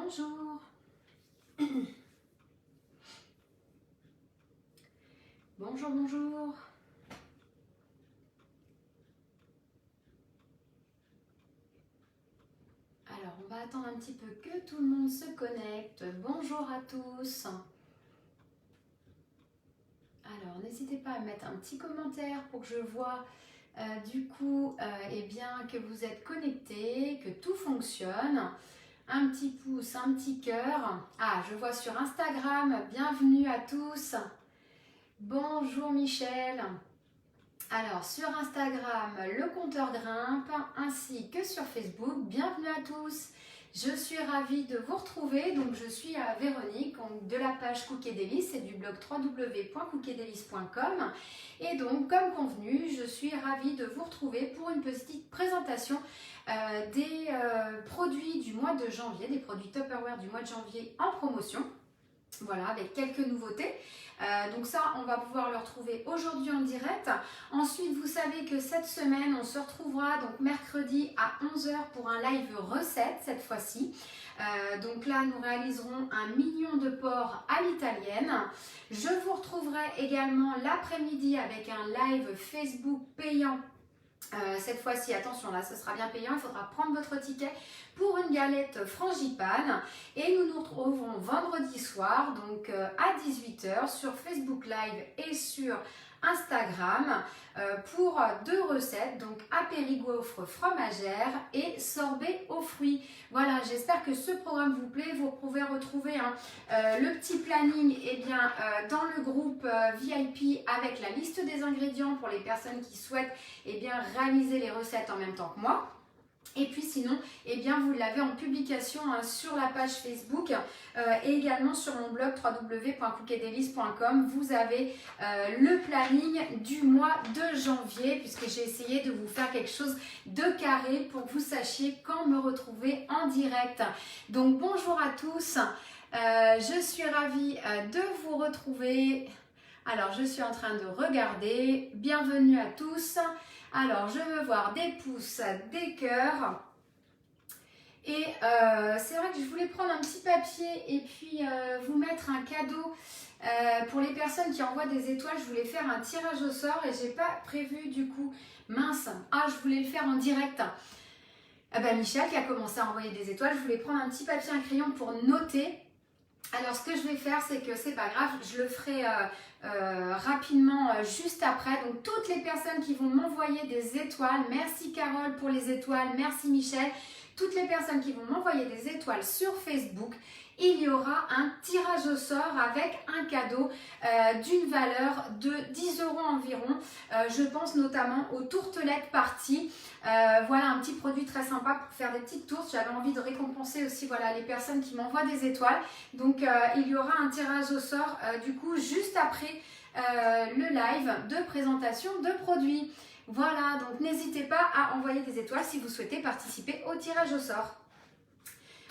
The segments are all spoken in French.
Bonjour. Bonjour, bonjour. Alors, on va attendre un petit peu que tout le monde se connecte. Bonjour à tous. Alors, n'hésitez pas à mettre un petit commentaire pour que je vois eh bien, que vous êtes connectés, que tout fonctionne. Un petit pouce, un petit cœur. Ah, je vois sur Instagram. Bienvenue à tous. Bonjour Michel. Alors, sur Instagram, le compteur grimpe, ainsi que sur Facebook. Bienvenue à tous. Je suis ravie de vous retrouver. Donc, je suis à Véronique de la page Cookie Délices et du blog www.cookiedelices.com. Et donc, comme convenu, je suis ravie de vous retrouver pour une petite présentation des produits du mois de janvier, des produits Tupperware du mois de janvier en promotion. Voilà, avec quelques nouveautés. Donc ça, on va pouvoir le retrouver aujourd'hui en direct. Ensuite, vous savez que cette semaine, on se retrouvera donc mercredi à 11 h pour un live recette cette fois-ci. Donc là, nous réaliserons un mignon de porc à l'italienne. Je vous retrouverai également l'après-midi avec un live Facebook payant. Cette fois-ci, attention, là, ce sera bien payant. Il faudra prendre votre ticket pour une galette frangipane. Et nous nous retrouvons vendredi soir, donc à 18 h sur Facebook Live et sur Instagram pour deux recettes, donc apérigaufre fromagère et sorbet aux fruits. Voilà, j'espère que ce programme vous plaît. Vous pouvez retrouver le petit planning dans le groupe VIP avec la liste des ingrédients pour les personnes qui souhaitent réaliser les recettes en même temps que moi. Et puis sinon, vous l'avez en publication sur la page Facebook et également sur mon blog www.cookiedelices.com. Vous avez le planning du mois de janvier, puisque j'ai essayé de vous faire quelque chose de carré pour que vous sachiez quand me retrouver en direct. Donc bonjour à tous, je suis ravie de vous retrouver. Alors je suis en train de regarder, bienvenue à tous. Alors, je veux voir des pouces, des cœurs. Et c'est vrai que je voulais prendre un petit papier et puis vous mettre un cadeau pour les personnes qui envoient des étoiles. Je voulais faire un tirage au sort et j'ai pas prévu du coup. Mince, je voulais le faire en direct. Michel qui a commencé à envoyer des étoiles, je voulais prendre un petit papier, un crayon pour noter. Alors ce que je vais faire, c'est que c'est pas grave, je le ferai rapidement juste après. Donc toutes les personnes qui vont m'envoyer des étoiles, merci Carole pour les étoiles, merci Michel. Toutes les personnes qui vont m'envoyer des étoiles sur Facebook, il y aura un tirage au sort avec un cadeau d'une valeur de 10 € environ. Je pense notamment aux tourtelettes parties. Voilà un petit produit très sympa pour faire des petites tourtes. J'avais envie de récompenser aussi les personnes qui m'envoient des étoiles. Donc il y aura un tirage au sort du coup juste après le live de présentation de produits. Voilà, donc n'hésitez pas à envoyer des étoiles si vous souhaitez participer au tirage au sort.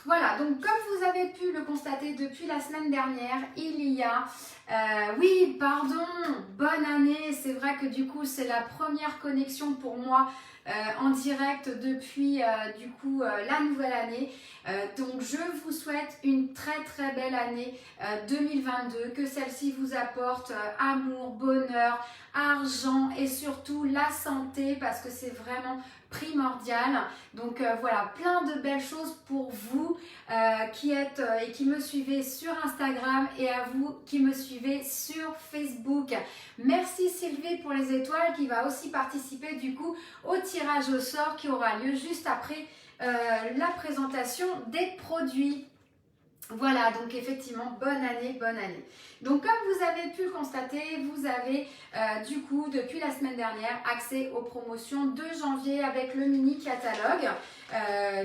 Voilà, donc comme vous avez pu le constater depuis la semaine dernière, il y a... oui, pardon, bonne année. C'est vrai que du coup, c'est la première connexion pour moi en direct depuis la nouvelle année. Donc je vous souhaite une très très belle année 2022, que celle-ci vous apporte amour, bonheur, argent et surtout la santé, parce que c'est vraiment primordial. Donc voilà, plein de belles choses pour vous qui êtes et qui me suivez sur Instagram et à vous qui me suivez sur Facebook. Merci Sylvie pour les étoiles qui va aussi participer du coup au tirage au sort qui aura lieu juste après la présentation des produits. Voilà, donc effectivement, bonne année, bonne année. Donc comme vous avez pu le constater, vous avez du coup depuis la semaine dernière accès aux promotions de janvier avec le mini catalogue.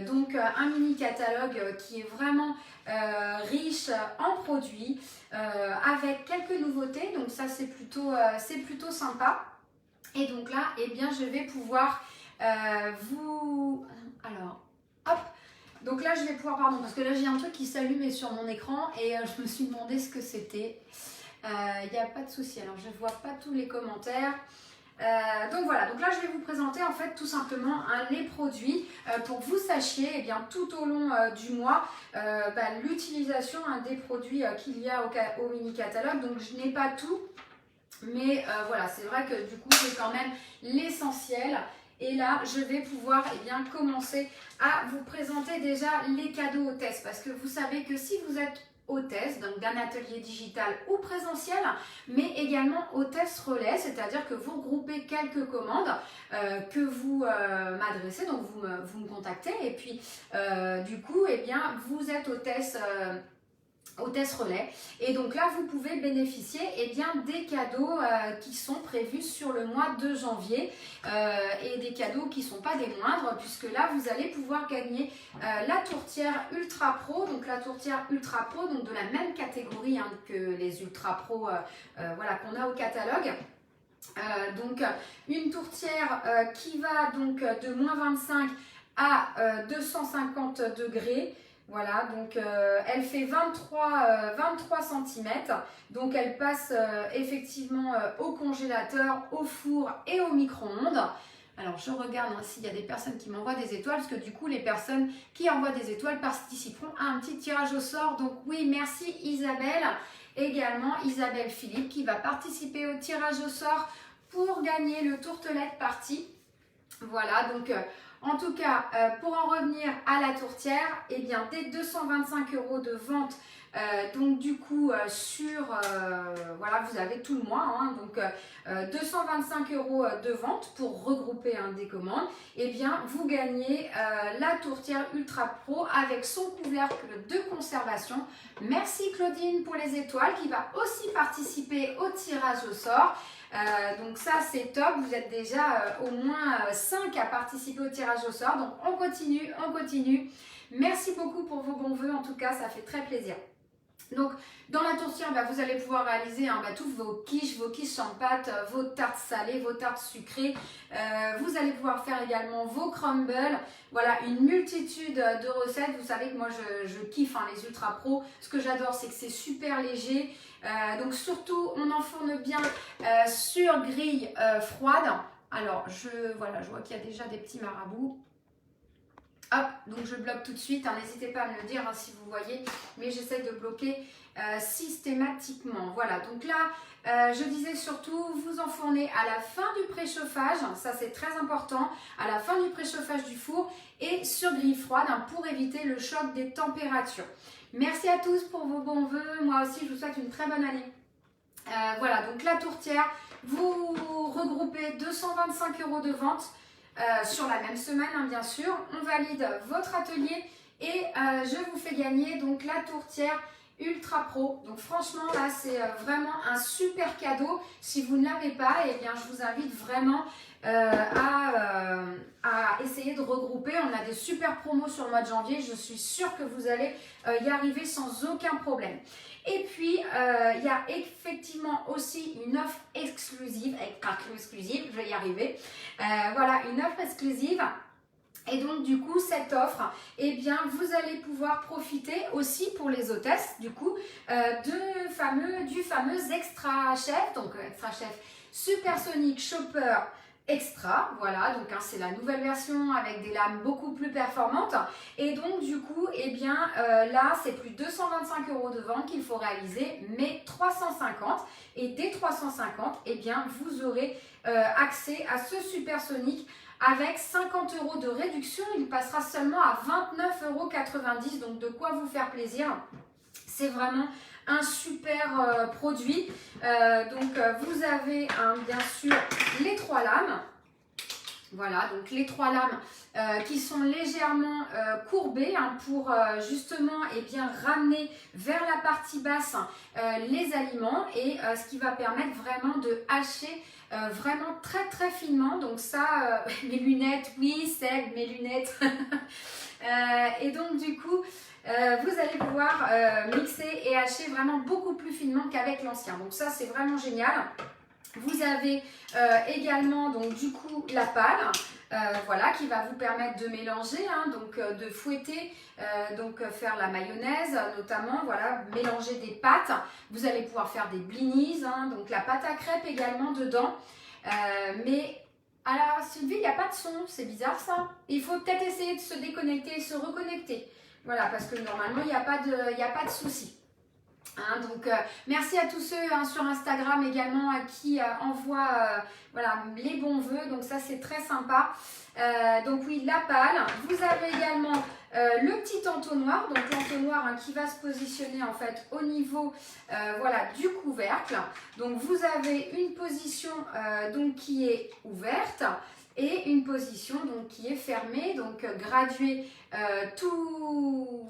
Donc un mini catalogue qui est vraiment riche en produits avec quelques nouveautés. Donc ça c'est plutôt sympa. Et donc là, je vais pouvoir vous... Alors, hop. Donc là, je vais pouvoir, parce que là, j'ai un truc qui s'allume sur mon écran et je me suis demandé ce que c'était. Il n'y a pas de souci. Alors, je ne vois pas tous les commentaires. Donc voilà, donc là je vais vous présenter en fait tout simplement les produits pour que vous sachiez eh bien, tout au long du mois l'utilisation des produits qu'il y a au mini catalogue. Donc je n'ai pas tout, mais voilà, c'est vrai que du coup j'ai quand même l'essentiel. Et là, je vais pouvoir eh bien, commencer à vous présenter déjà les cadeaux hôtesses. Parce que vous savez que si vous êtes hôtesse, donc d'un atelier digital ou présentiel, mais également hôtesse relais, c'est-à-dire que vous regroupez quelques commandes que vous m'adressez, donc vous me contactez. Et puis, du coup, eh bien, vous êtes hôtesse relais, et donc là vous pouvez bénéficier eh bien, des cadeaux qui sont prévus sur le mois de janvier et des cadeaux qui ne sont pas des moindres, puisque là vous allez pouvoir gagner la tourtière Ultra Pro, donc la tourtière Ultra Pro, donc de la même catégorie que les Ultra Pro voilà, qu'on a au catalogue. Donc une tourtière qui va donc de moins 25 à 250 degrés. Voilà, donc elle fait 23 cm, donc elle passe effectivement au congélateur, au four et au micro-ondes. Alors je regarde s'il y a des personnes qui m'envoient des étoiles, parce que du coup les personnes qui envoient des étoiles participeront à un petit tirage au sort. Donc oui, merci Isabelle, également Isabelle Philippe qui va participer au tirage au sort pour gagner le tourtelette party. Voilà, donc en tout cas, pour en revenir à la tourtière, eh bien, dès 225 € de vente, donc du coup, voilà, vous avez tout le mois, hein, donc 225 € de vente pour regrouper des commandes, eh bien, vous gagnez la tourtière Ultra Pro avec son couvercle de conservation. Merci Claudine pour les étoiles qui va aussi participer au tirage au sort. Donc ça c'est top, vous êtes déjà au moins 5 à participer au tirage au sort, donc on continue, on continue. Merci beaucoup pour vos bons voeux, en tout cas ça fait très plaisir. Donc dans la tourtière, vous allez pouvoir réaliser tous vos quiches sans pâte, vos tartes salées, vos tartes sucrées. Vous allez pouvoir faire également vos crumbles. Voilà, une multitude de recettes. Vous savez que moi je kiffe les Ultra Pro. Ce que j'adore, c'est que c'est super léger. Donc surtout, on enfourne bien sur grille froide. Alors, je vois qu'il y a déjà des petits marabouts. Hop, donc je bloque tout de suite. N'hésitez pas à me le dire si vous voyez, mais j'essaie de bloquer systématiquement. Voilà, donc là, je disais surtout, vous enfournez à la fin du préchauffage, ça c'est très important, à la fin du préchauffage du four et sur grille froide pour éviter le choc des températures. Merci à tous pour vos bons voeux. Moi aussi, je vous souhaite une très bonne année. Voilà, donc la tourtière, vous regroupez 225 € de vente sur la même semaine, bien sûr. On valide votre atelier et je vous fais gagner donc la tourtière Ultra Pro. Donc franchement, là, c'est vraiment un super cadeau. Si vous ne l'avez pas, eh bien, je vous invite vraiment à essayer de regrouper. On a des super promos sur le mois de janvier. Je suis sûre que vous allez y arriver sans aucun problème. Et puis, il y a effectivement aussi une offre exclusive, je vais y arriver. Voilà, une offre exclusive. Et donc du coup cette offre, eh bien vous allez pouvoir profiter aussi pour les hôtesses du coup du fameux Extra Chef, donc Extra Chef Supersonic Chopper Extra, voilà, donc c'est la nouvelle version avec des lames beaucoup plus performantes. Et donc du coup, eh bien là c'est plus 225 € de vente qu'il faut réaliser, mais 350. Et dès 350, eh bien vous aurez accès à ce Supersonic avec 50 € de réduction. Il passera seulement à 29,90 €, donc de quoi vous faire plaisir. C'est vraiment un super produit. Donc vous avez bien sûr les 3 lames. Voilà, donc les 3 lames qui sont légèrement courbées pour justement bien ramener vers la partie basse les aliments, et ce qui va permettre vraiment de hacher vraiment très très finement. Donc ça, mes lunettes, oui c'est mes lunettes. Et donc du coup, vous allez pouvoir mixer et hacher vraiment beaucoup plus finement qu'avec l'ancien. Donc ça c'est vraiment génial. Vous avez également donc du coup la pâle, voilà, qui va vous permettre de mélanger, donc de fouetter, donc faire la mayonnaise notamment, voilà, mélanger des pâtes. Vous allez pouvoir faire des blinis, donc la pâte à crêpes également dedans. Mais à la Sylvie, il n'y a pas de son, c'est bizarre ça. Il faut peut-être essayer de se déconnecter et se reconnecter. Voilà, parce que normalement, il n'y a pas de souci. Hein, donc merci à tous ceux sur Instagram également qui envoient voilà, les bons vœux, donc ça c'est très sympa. Donc oui, la pâle. Vous avez également le petit entonnoir, donc l'entonnoir qui va se positionner en fait au niveau voilà, du couvercle. Donc vous avez une position donc qui est ouverte et une position donc qui est fermée, donc graduée tout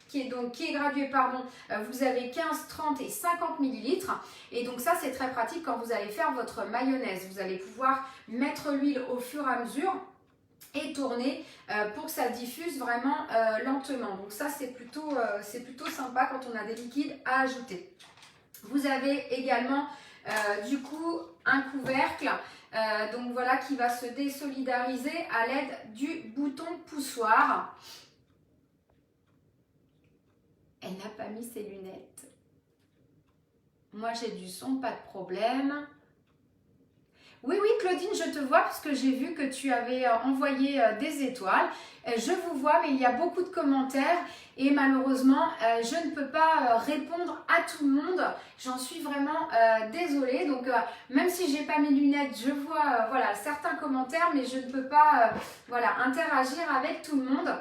qui est gradué, pardon, vous avez 15, 30 et 50 millilitres. Et donc ça, c'est très pratique quand vous allez faire votre mayonnaise. Vous allez pouvoir mettre l'huile au fur et à mesure et tourner pour que ça diffuse vraiment lentement. Donc ça, c'est plutôt sympa quand on a des liquides à ajouter. Vous avez également du coup un couvercle donc voilà, qui va se désolidariser à l'aide du bouton poussoir. Elle n'a pas mis ses lunettes. Moi, j'ai du son, pas de problème. Oui, oui, Claudine, je te vois parce que j'ai vu que tu avais envoyé des étoiles. Je vous vois, mais il y a beaucoup de commentaires et malheureusement, je ne peux pas répondre à tout le monde. J'en suis vraiment désolée. Donc, même si j'ai pas mes lunettes, je vois voilà, certains commentaires, mais je ne peux pas voilà, interagir avec tout le monde.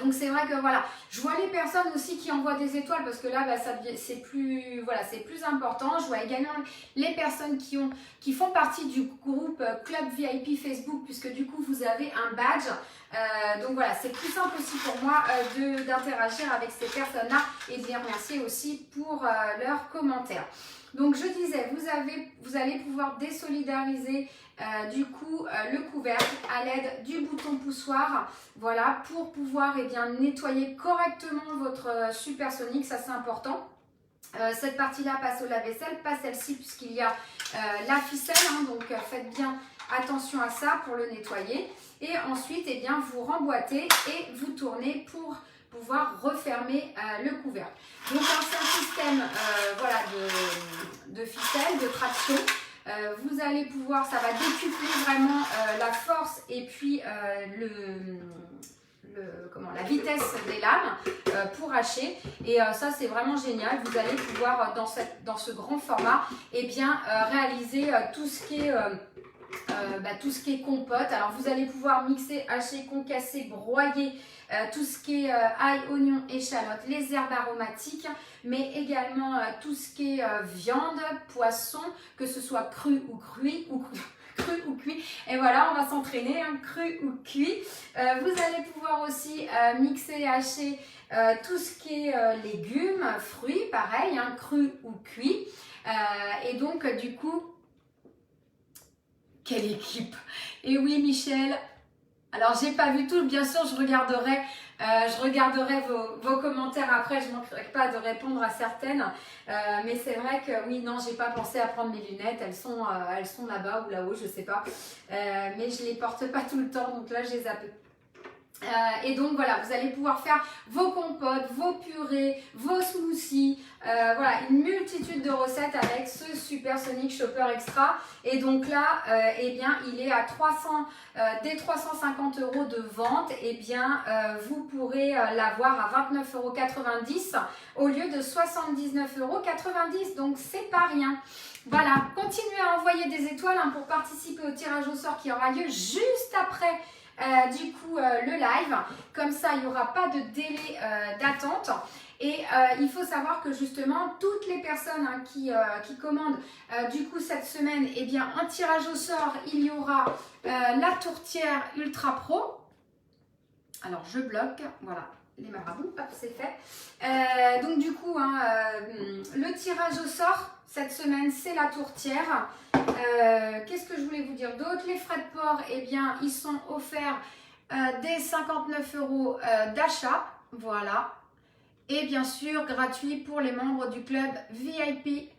Donc c'est vrai que voilà, je vois les personnes aussi qui envoient des étoiles parce que là bah, c'est plus voilà, c'est plus important. Je vois également les personnes qui font partie du groupe Club VIP Facebook puisque du coup vous avez un badge. Donc voilà, c'est plus simple aussi pour moi d'interagir avec ces personnes-là et de les remercier aussi pour leurs commentaires. Donc je disais, vous allez pouvoir désolidariser du coup le couvercle à l'aide du bouton poussoir, voilà, pour pouvoir nettoyer correctement votre supersonique, ça c'est important. Cette partie-là passe au lave-vaisselle, pas celle-ci puisqu'il y a la ficelle, donc faites bien attention à ça pour le nettoyer. Et ensuite, vous remboîtez et vous tournez pour pouvoir refermer le couvercle. Donc c'est un système voilà, de ficelle, de traction. Vous allez pouvoir, ça va décupler vraiment la force et puis la vitesse des lames pour hacher. Et ça c'est vraiment génial. Vous allez pouvoir dans ce grand format réaliser tout ce qui est compote. Alors vous allez pouvoir mixer, hacher, concasser, broyer tout ce qui est ail, oignon, échalote, les herbes aromatiques, mais également tout ce qui est viande, poisson, que ce soit cru ou cuit cru ou cuit. Et voilà, on va s'entraîner, cru ou cuit. Vous allez pouvoir aussi mixer et hacher tout ce qui est légumes, fruits, pareil, cru ou cuit. Et donc, du coup, quelle équipe! Et oui, Michel. Alors, j'ai pas vu tout, bien sûr, je regarderai vos commentaires après, je ne manquerai pas de répondre à certaines. Mais c'est vrai que oui, non, j'ai pas pensé à prendre mes lunettes, elles sont là-bas ou là-haut, je sais pas. Mais je les porte pas tout le temps, donc là, je les zappe. Et donc voilà, vous allez pouvoir faire vos compotes, vos purées, vos smoothies, voilà, une multitude de recettes avec ce Supersonic Shopper Extra. Et donc là, il est à dès 350 € de vente, vous pourrez l'avoir à 29,90 € au lieu de 79,90 €. Donc c'est pas rien. Voilà, continuez à envoyer des étoiles pour participer au tirage au sort qui aura lieu juste après le live. Comme ça, il n'y aura pas de délai d'attente. Et il faut savoir que justement, toutes les personnes qui commandent cette semaine, en tirage au sort, il y aura la tourtière Ultra Pro. Alors, je bloque, voilà. Les marabouts, hop, c'est fait. Donc du coup, le tirage au sort, cette semaine, c'est la tourtière. Qu'est-ce que je voulais vous dire d'autre? Les frais de port, ils sont offerts dès 59 € d'achat. Voilà. Et bien sûr, gratuit pour les membres du club VIP.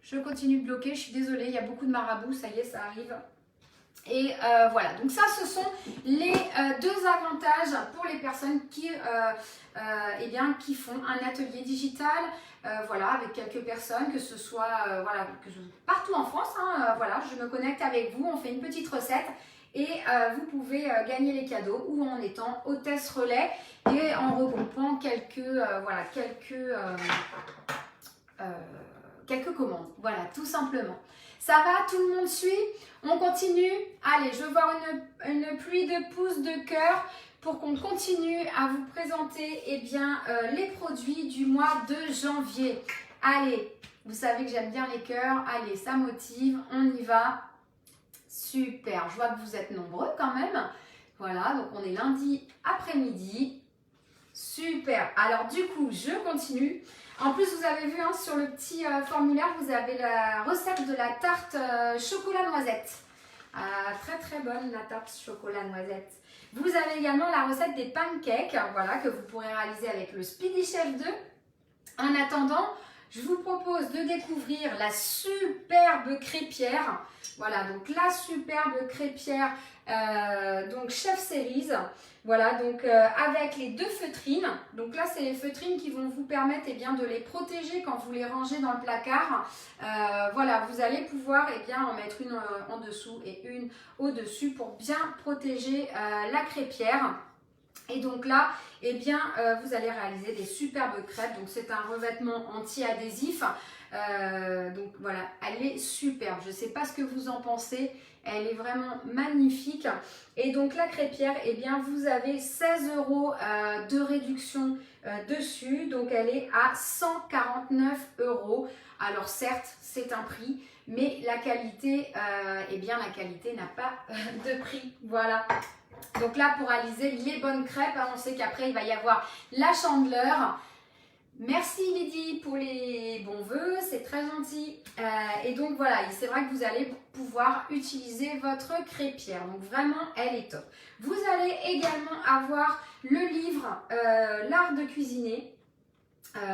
Je continue de bloquer, je suis désolée, il y a beaucoup de marabouts, ça y est, ça arrive. Et voilà, donc ça ce sont les deux avantages pour les personnes qui, eh bien, qui font un atelier digital, voilà, avec quelques personnes, que ce soit voilà, partout en France, hein, voilà, je me connecte avec vous, on fait une petite recette et vous pouvez gagner les cadeaux ou en étant hôtesse relais et en regroupant voilà, quelques commandes, voilà, tout simplement. Ça va, tout le monde suit? On continue? Allez, je veux voir une pluie de pouces de cœur pour qu'on continue à vous présenter eh bien, les produits du mois de janvier. Allez, vous savez que j'aime bien les cœurs. Allez, ça motive, on y va. Super, je vois que vous êtes nombreux quand même. Voilà, donc on est lundi après-midi. Super, alors du coup, je continue. En plus, vous avez vu hein, sur le petit formulaire, vous avez la recette de la tarte chocolat noisette. Très très bonne la tarte chocolat noisette. Vous avez également la recette des pancakes, voilà, que vous pourrez réaliser avec le Speedy Chef 2. En attendant, je vous propose de découvrir la superbe crêpière. Voilà, donc la superbe crêpière, donc Chef Series. Voilà, donc avec les deux feutrines. Donc là, c'est les feutrines qui vont vous permettre eh bien, de les protéger quand vous les rangez dans le placard. Voilà, vous allez pouvoir eh bien, en mettre une en dessous et une au-dessus pour bien protéger la crêpière. Et donc là, eh bien, vous allez réaliser des superbes crêpes. Donc c'est un revêtement anti-adhésif. Donc voilà, elle est superbe. Je ne sais pas ce que vous en pensez. Elle est vraiment magnifique. Et donc la crêpière, eh bien, vous avez 16 € de réduction dessus. Donc elle est à 149 €. Alors certes, c'est un prix, mais la qualité, eh bien, la qualité n'a pas de prix. Voilà. Donc là, pour réaliser les bonnes crêpes, on sait qu'après, il va y avoir la chandeleur. Merci Lydie pour les bons vœux, c'est très gentil. Et donc voilà, c'est vrai que vous allez pouvoir utiliser votre crêpière. Donc vraiment, elle est top. Vous allez également avoir le livre L'art de cuisiner.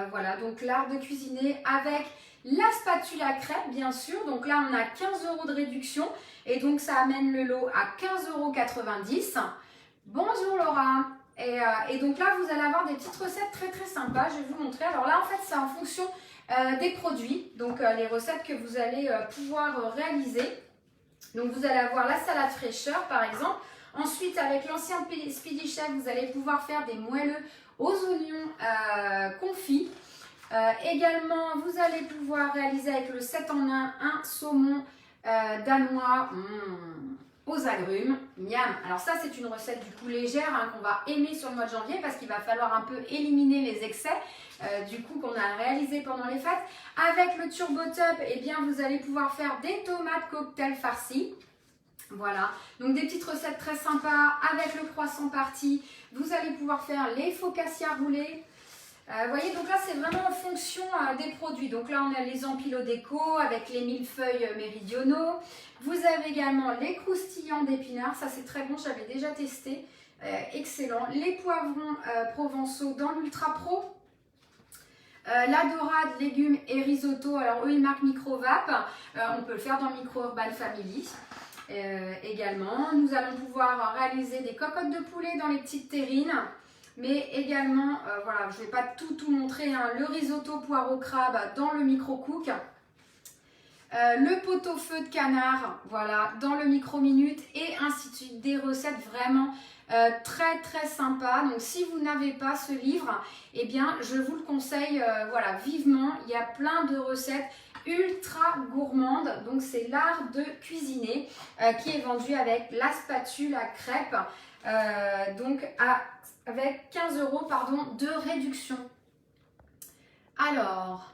Voilà, donc l'art de cuisiner avec la spatule à crêpes, bien sûr. Donc là, on a 15 € de réduction. Et donc, ça amène le lot à 15,90 €. Bonjour Laura. Et donc là, vous allez avoir des petites recettes très très sympas. Je vais vous montrer. Alors là, en fait, c'est en fonction des produits. Donc, les recettes que vous allez pouvoir réaliser. Donc, vous allez avoir la salade fraîcheur, par exemple. Ensuite, avec l'ancien Speedy Chef, vous allez pouvoir faire des moelleux aux oignons confits. Également, vous allez pouvoir réaliser avec le 7 en 1 un saumon danois aux agrumes. Miam. Alors ça, c'est une recette du coup légère hein, qu'on va aimer sur le mois de janvier parce qu'il va falloir un peu éliminer les excès du coup qu'on a réalisé pendant les fêtes. Avec le Turbo Top, eh bien, vous allez pouvoir faire des tomates cocktail farcies. Voilà, donc des petites recettes très sympas avec le croissant parti. Vous allez pouvoir faire les focaccia roulés. Vous voyez, donc là, c'est vraiment en fonction des produits. Donc là, on a les empilos déco avec les millefeuilles méridionaux. Vous avez également les croustillants d'épinards. Ça, c'est très bon, j'avais déjà testé. Excellent. Les poivrons provençaux dans l'Ultra Pro. La dorade, légumes et risotto. Alors, eux, ils marquent Microvap. On peut le faire dans Micro Urban Family. Également, nous allons pouvoir réaliser des cocottes de poulet dans les petites terrines. Mais également, voilà, je ne vais pas tout montrer, hein, le risotto poireau crabe dans le micro-cook. Le pot-au-feu de canard, voilà, dans le micro-minute et ainsi de suite. Des recettes vraiment très très sympas. Donc si vous n'avez pas ce livre, eh bien je vous le conseille voilà, vivement. Il y a plein de recettes ultra gourmandes. Donc c'est l'art de cuisiner qui est vendu avec la spatule à crêpes. Donc avec 15 € pardon, de réduction. Alors,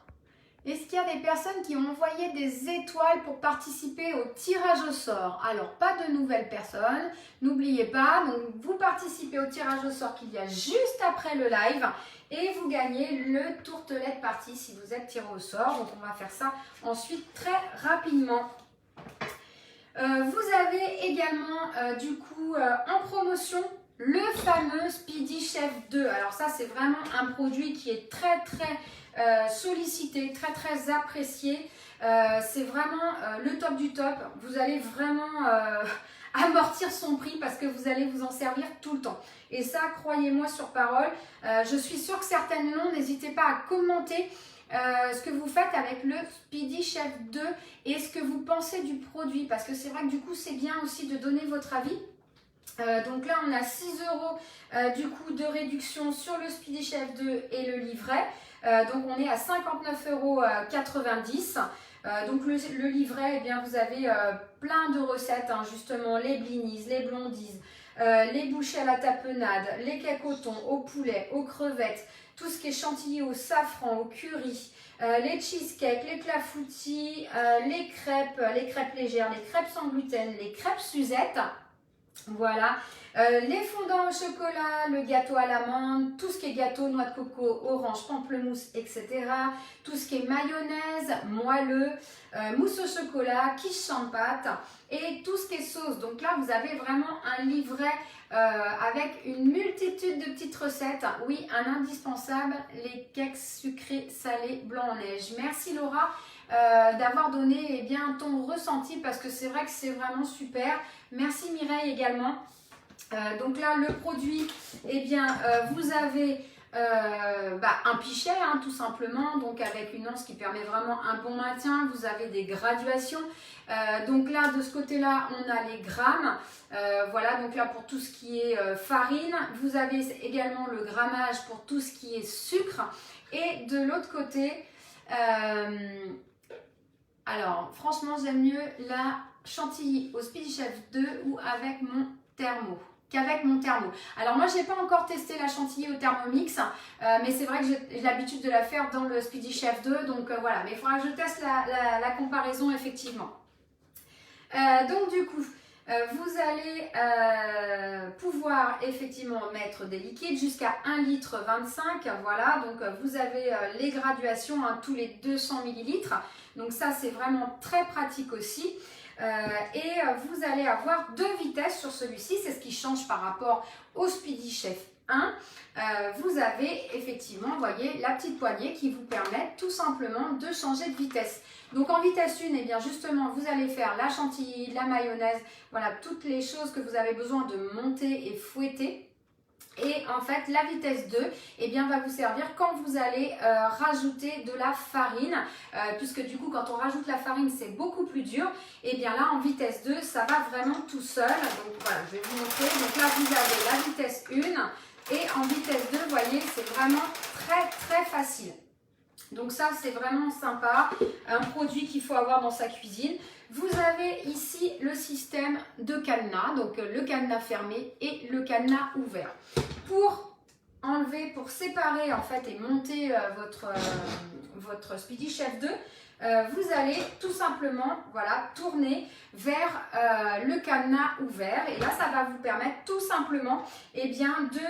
est-ce qu'il y a des personnes qui ont envoyé des étoiles pour participer au tirage au sort? Alors, pas de nouvelles personnes. N'oubliez pas, donc vous participez au tirage au sort qu'il y a juste après le live et vous gagnez le tourtelet party si vous êtes tiré au sort. Donc, on va faire ça ensuite très rapidement. Vous avez également du coup en promotion le fameux Speedy Chef 2. Alors ça, c'est vraiment un produit qui est très sollicité, très apprécié. C'est vraiment le top du top. Vous allez vraiment amortir son prix parce que vous allez vous en servir tout le temps. Et ça, croyez-moi sur parole, je suis sûre que certaines l'ont. N'hésitez pas à commenter ce que vous faites avec le Speedy Chef 2 et ce que vous pensez du produit. Parce que c'est vrai que du coup, c'est bien aussi de donner votre avis. Donc là, on a 6 € du coup de réduction sur le Speedy Chef 2 et le livret. Donc on est à 59,90 €. Donc le livret, eh bien, vous avez plein de recettes, hein, justement les blinis, les blondies, les bouchées à la tapenade, les cakes au thon, au poulet, aux crevettes, tout ce qui est chantilly au safran, au curry, les cheesecakes, les clafoutis, les crêpes légères, les crêpes sans gluten, les crêpes Suzette. Voilà, les fondants au chocolat, le gâteau à l'amande, tout ce qui est gâteau, noix de coco, orange, pamplemousse, etc. Tout ce qui est mayonnaise, moelleux, mousse au chocolat, quiche sans pâte et tout ce qui est sauce. Donc là, vous avez vraiment un livret avec une multitude de petites recettes. Oui, un indispensable, les cakes sucrés salés blancs en neige. Merci Laura d'avoir donné eh bien, ton ressenti parce que c'est vrai que c'est vraiment super. Merci Mireille également. Donc là, le produit, eh bien, vous avez un pichet, hein, tout simplement, donc avec une anse qui permet vraiment un bon maintien. Vous avez des graduations. Donc là, de ce côté-là, on a les grammes. Voilà, donc là, pour tout ce qui est farine. Vous avez également le grammage pour tout ce qui est sucre. Et de l'autre côté, alors, franchement, j'aime mieux la chantilly au Speedy Chef 2 ou avec mon thermo. Qu'avec mon thermo. Alors moi, je n'ai pas encore testé la chantilly au Thermomix, mais c'est vrai que j'ai l'habitude de la faire dans le Speedy Chef 2, donc voilà. Mais il faudra que je teste la comparaison, effectivement. Donc du coup, vous allez pouvoir effectivement mettre des liquides jusqu'à 1,25 litre. Voilà, donc vous avez les graduations, hein, tous les 200 ml. Donc ça, c'est vraiment très pratique aussi. Et vous allez avoir 2 vitesses sur celui-ci, c'est ce qui change par rapport au Speedy Chef 1. Vous avez effectivement, vous voyez, la petite poignée qui vous permet tout simplement de changer de vitesse. Donc en vitesse 1, eh bien justement, vous allez faire la chantilly, la mayonnaise, voilà, toutes les choses que vous avez besoin de monter et fouetter. Et en fait, la vitesse 2 eh bien, va vous servir quand vous allez rajouter de la farine, puisque du coup, quand on rajoute la farine, c'est beaucoup plus dur. Et bien là, en vitesse 2, ça va vraiment tout seul. Donc voilà, je vais vous montrer. Donc là, vous avez la vitesse 1 et en vitesse 2, vous voyez, c'est vraiment très facile. Donc ça, c'est vraiment sympa, un produit qu'il faut avoir dans sa cuisine. Vous avez ici le système de cadenas, donc le cadenas fermé et le cadenas ouvert. Pour enlever, pour séparer en fait et monter votre Speedy Chef 2, vous allez tout simplement voilà, tourner vers le cadenas ouvert et là ça va vous permettre tout simplement eh bien, de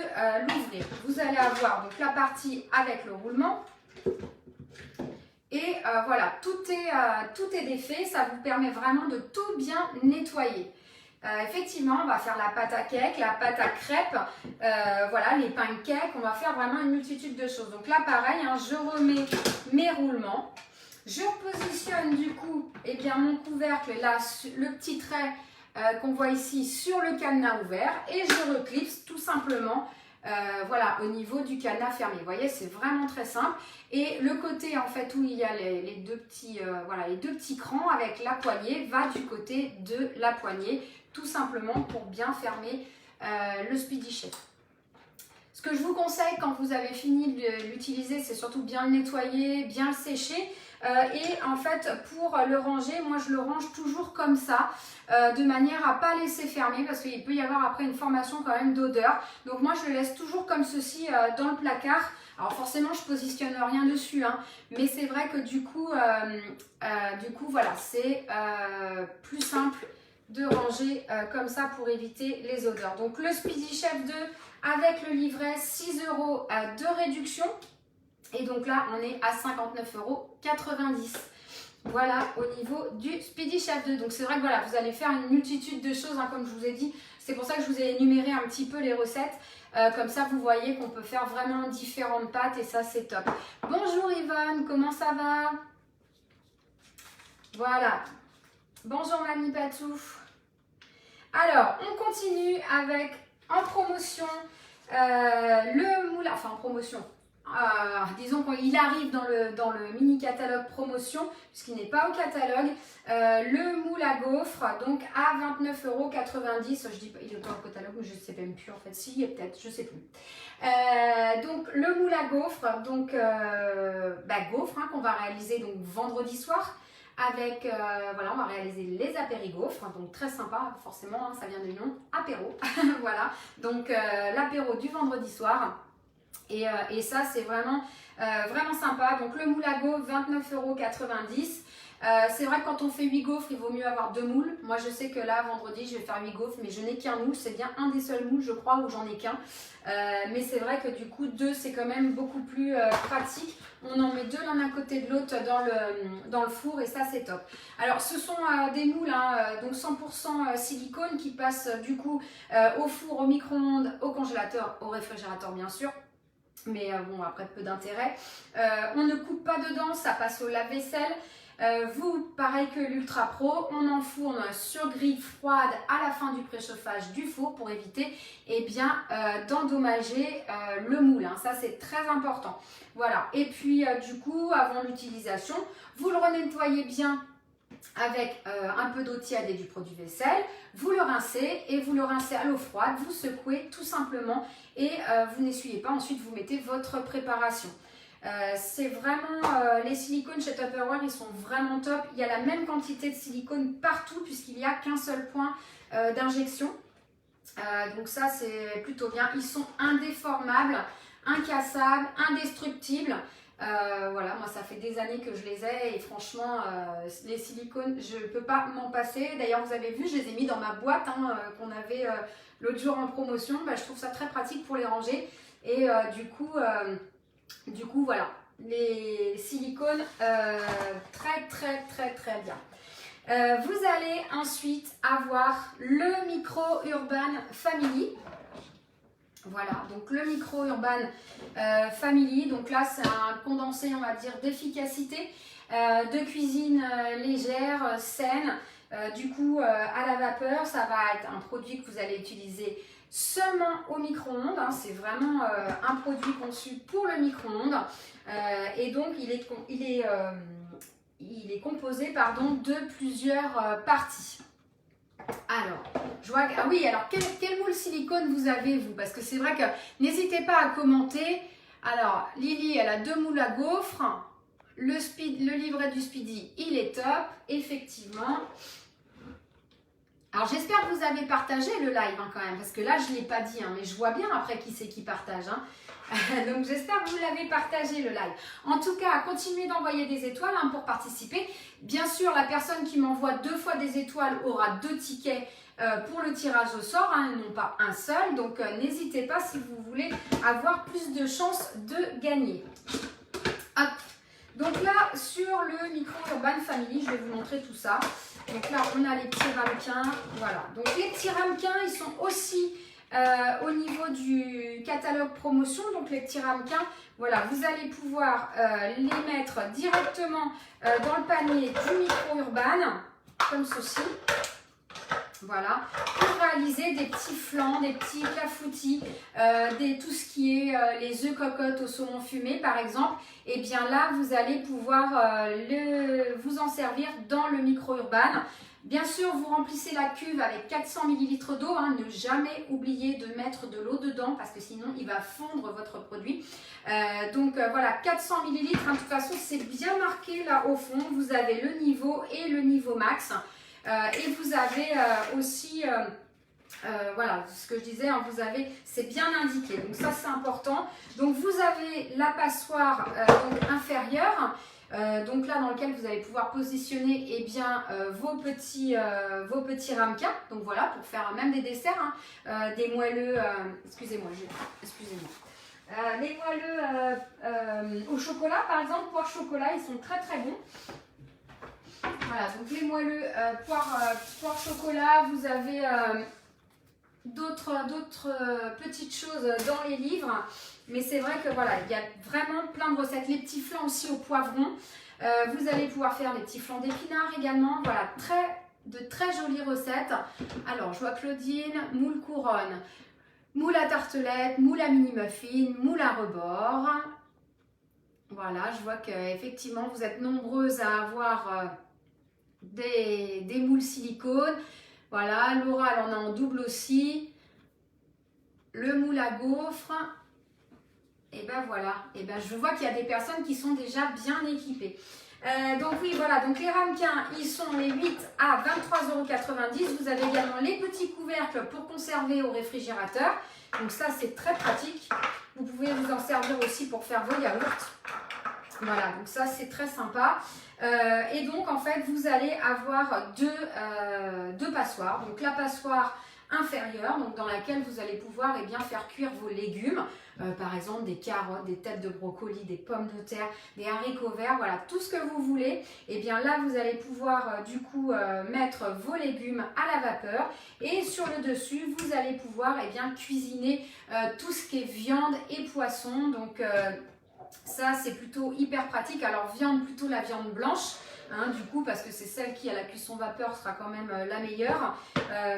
l'ouvrir. Vous allez avoir donc la partie avec le roulement. Et voilà, tout est défait, ça vous permet vraiment de tout bien nettoyer. Effectivement, on va faire la pâte à cake, la pâte à crêpes, voilà, les pancakes, on va faire vraiment une multitude de choses. Donc là, pareil, hein, je remets mes roulements, je repositionne du coup eh bien, mon couvercle, là, le petit trait qu'on voit ici sur le cadenas ouvert et je reclipse tout simplement voilà, au niveau du cadenas fermé. Vous voyez, c'est vraiment très simple. Et le côté en fait où il y a les deux petits crans avec la poignée va du côté de la poignée, tout simplement pour bien fermer le Speedy Chef. Ce que je vous conseille quand vous avez fini de l'utiliser, c'est surtout bien le nettoyer, bien le sécher. Et en fait, pour le ranger, moi je le range toujours comme ça, de manière à ne pas laisser fermer parce qu'il peut y avoir après une formation quand même d'odeur. Donc moi je le laisse toujours comme ceci dans le placard. Alors forcément je positionne rien dessus, hein, mais c'est vrai que du coup voilà, c'est plus simple de ranger comme ça pour éviter les odeurs. Donc le Speedy Chef 2 avec le livret 6 € de réduction. Et donc là, on est à 59,90 €. Voilà, au niveau du Speedy Chef 2. Donc c'est vrai que voilà, vous allez faire une multitude de choses, hein, comme je vous ai dit. C'est pour ça que je vous ai énuméré un petit peu les recettes. Comme ça, vous voyez qu'on peut faire vraiment différentes pâtes et ça, c'est top. Bonjour Yvonne, comment ça va? Voilà. Bonjour Mamie Patou. Alors, on continue avec, en promotion, le moule, enfin en promotion. Disons qu'il arrive dans le mini catalogue promotion, puisqu'il n'est pas au catalogue, le moule à gaufres, donc à 29,90 €. Je dis pas, il est pas au catalogue, mais je ne sais même plus en fait. Si, il y a peut-être, je ne sais plus. Donc le moule à gaufres, donc gaufres qu'on va réaliser donc vendredi soir. Avec, voilà, on va réaliser les apérigaufres, donc très sympa, forcément, hein, ça vient du nom, apéro. Voilà, donc l'apéro du vendredi soir. Et ça, c'est vraiment, vraiment sympa. Donc le moule à gaufres, 29,90 €. C'est vrai que quand on fait 8 gaufres, il vaut mieux avoir 2 moules. Moi, je sais que là, vendredi, je vais faire 8 gaufres, mais je n'ai qu'un moule. C'est bien un des seuls moules, je crois, où j'en ai qu'un. Mais c'est vrai que du coup, 2, c'est quand même beaucoup plus pratique. On en met 2 l'un à côté de l'autre dans le four et ça, c'est top. Alors, ce sont des moules, hein, donc 100% silicone qui passent du coup au four, au micro-ondes, au congélateur, au réfrigérateur, bien sûr. Mais bon, après, peu d'intérêt. On ne coupe pas dedans, ça passe au lave-vaisselle. Vous, pareil que l'Ultra Pro, on enfourne sur grille froide à la fin du préchauffage du four pour éviter d'endommager le moule. Hein. Ça, c'est très important. Voilà. Et puis, du coup, avant l'utilisation, vous le renettoyez bien avec un peu d'eau tiède et du produit vaisselle, vous le rincez et vous le rincez à l'eau froide, vous secouez tout simplement et vous n'essuyez pas, ensuite vous mettez votre préparation. C'est vraiment, les silicones chez Tupperware, ils sont vraiment top. Il y a la même quantité de silicone partout puisqu'il n'y a qu'un seul point d'injection. Donc ça, c'est plutôt bien. Ils sont indéformables, incassables, indestructibles. Voilà, moi ça fait des années que je les ai et franchement, les silicones, je ne peux pas m'en passer. D'ailleurs, vous avez vu, je les ai mis dans ma boîte qu'on avait l'autre jour en promotion. Je trouve ça très pratique pour les ranger. Et du coup, voilà, les silicones, très bien. Vous allez ensuite avoir le Micro Urban Family. Voilà, donc le Micro Urban Family. Donc là, c'est un condensé, on va dire, d'efficacité, de cuisine légère, saine. Du coup, à la vapeur, ça va être un produit que vous allez utiliser seulement au micro-ondes. Hein. C'est vraiment un produit conçu pour le micro-ondes. Et donc, il est composé de plusieurs parties. Alors, je vois que, ah oui, alors quel moule silicone vous avez vous? Parce que c'est vrai que n'hésitez pas à commenter. Alors, Lily, elle a 2 moules à gaufres. Le livret du Speedy, il est top, effectivement. Alors, j'espère que vous avez partagé le live quand même, parce que là, je ne l'ai pas dit, mais je vois bien après qui c'est qui partage. Donc, j'espère que vous l'avez partagé le live. En tout cas, continuez d'envoyer des étoiles pour participer. Bien sûr, la personne qui m'envoie 2 fois des étoiles aura 2 tickets pour le tirage au sort, et non pas un seul. Donc, n'hésitez pas si vous voulez avoir plus de chances de gagner. Hop. Donc là, sur le Micro Urban Family, je vais vous montrer tout ça. Donc là, on a les petits ramequins. Voilà. Donc les petits ramequins, ils sont aussi au niveau du catalogue promotion. Donc les petits ramequins, voilà, vous allez pouvoir les mettre directement dans le panier du Micro Urban, comme ceci. Voilà, pour réaliser des petits flans, des petits clafoutis, tout ce qui est les œufs cocottes au saumon fumé par exemple, et bien là vous allez pouvoir vous en servir dans le Micro Urban. Bien sûr, vous remplissez la cuve avec 400 ml d'eau, ne jamais oublier de mettre de l'eau dedans parce que sinon il va fondre votre produit. Donc voilà, 400 ml, de toute façon c'est bien marqué là au fond, vous avez le niveau et le niveau max. Et vous avez aussi, voilà, ce que je disais, c'est bien indiqué, donc ça c'est important. Donc vous avez la passoire inférieure, donc là dans lequel vous allez pouvoir positionner vos petits ramequins. Donc voilà, pour faire même des desserts, des moelleux, excusez-moi. Les moelleux au chocolat par exemple, poire chocolat, ils sont très bons. Voilà, donc les moelleux poire chocolat, vous avez d'autres petites choses dans les livres. Mais c'est vrai que voilà, il y a vraiment plein de recettes. Les petits flancs aussi au poivron. Vous allez pouvoir faire les petits flancs d'épinards également. Voilà, de très jolies recettes. Alors, je vois Claudine, moule couronne, moule à tartelette, moule à mini muffin, moule à rebord. Voilà, je vois qu'effectivement, vous êtes nombreuses à avoir des moules silicone. Voilà, Laura, elle en a en double aussi. Le moule à gaufres. Et ben voilà, et ben je vois qu'il y a des personnes qui sont déjà bien équipées. Donc oui, voilà, donc les ramequins, ils sont les 8 à 23,90 €. Vous avez également les petits couvercles pour conserver au réfrigérateur. Donc ça, c'est très pratique. Vous pouvez vous en servir aussi pour faire vos yaourts. Voilà, donc ça, c'est très sympa. Et donc, en fait, vous allez avoir deux passoires. Donc la passoire inférieure, donc dans laquelle vous allez pouvoir faire cuire vos légumes, par exemple des carottes, des têtes de brocoli, des pommes de terre, des haricots verts, voilà, tout ce que vous voulez. Et bien là, vous allez pouvoir du coup mettre vos légumes à la vapeur, et sur le dessus, vous allez pouvoir cuisiner tout ce qui est viande et poisson. Donc ça, c'est plutôt hyper pratique. Alors viande, plutôt la viande blanche. Du coup, parce que c'est celle qui à la cuisson vapeur sera quand même la meilleure,